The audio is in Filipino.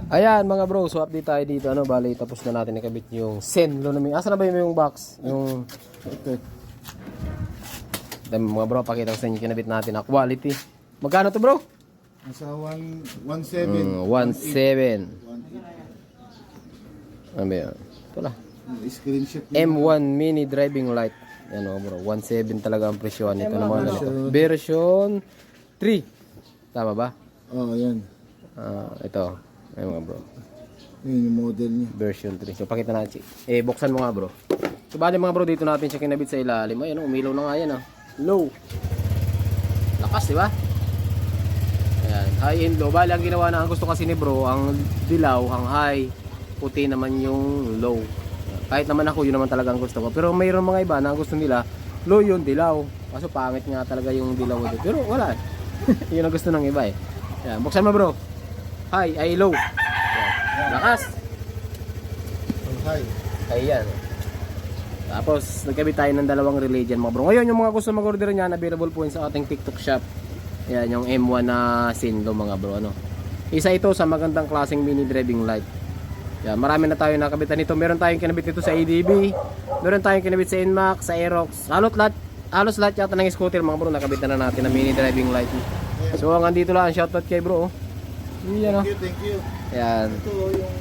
Ayan mga bro, so update tayo dito. Ano, bali tapos na natin nakabit yung Zenlo namin. Asa na ba yung box? Yung ito. Dami mga bro, pakita ko sa inyo kinabit natin na quality. Magkano to bro? Nasa 1.7. 1.7. Ano ba yan? Ito lang. Screenshot. M1 mini driving light. Yan o bro, 1.7 talaga ang presyon nito naman. Version 3. Tama ba? Oh, yan. Ito. Ayun mga bro. Yun yung model niya. Version 3. So pakita natin. Buksan mo nga bro. So bali mga bro, dito natin siya kinabit sa ilalim. Ayun, umilaw na nga yan ah. Low. Lakas, di ba? Ayan, high and low. Bali ang ginawa na ang gusto kasi ni bro, ang dilaw, ang high, puti naman yung low. Kahit naman ako, yun naman talaga ang gusto ko. Pero mayroon mga iba na ang gusto nila, low yun, dilaw. Kaso pangit nga talaga yung dilaw dito. Pero wala. Yun ang gusto ng iba eh. Ayan, buksan mo bro. High, ay low. Ayan. Lakas. Hi. Ayan. Tapos, nagkabit tayo ng dalawang relay dyan mga bro. Ngayon, yung mga gusto mag-order niyan, available po yun sa ating TikTok shop. Ayan, yung M1 na Zenlo mga bro. Ano? Isa ito sa magandang klaseng mini driving light. Ayan, marami na tayo nakabitan nito. Meron tayong kinabit nito sa ADB. Meron tayong kinabit sa Inmax, sa Aerox. Halos lahat yata ng scooter mga bro, nakabitan na natin na mini driving light. So, hanggang dito lang. Shoutout kay bro. Ayan, Thank you. Ayan. Ito yung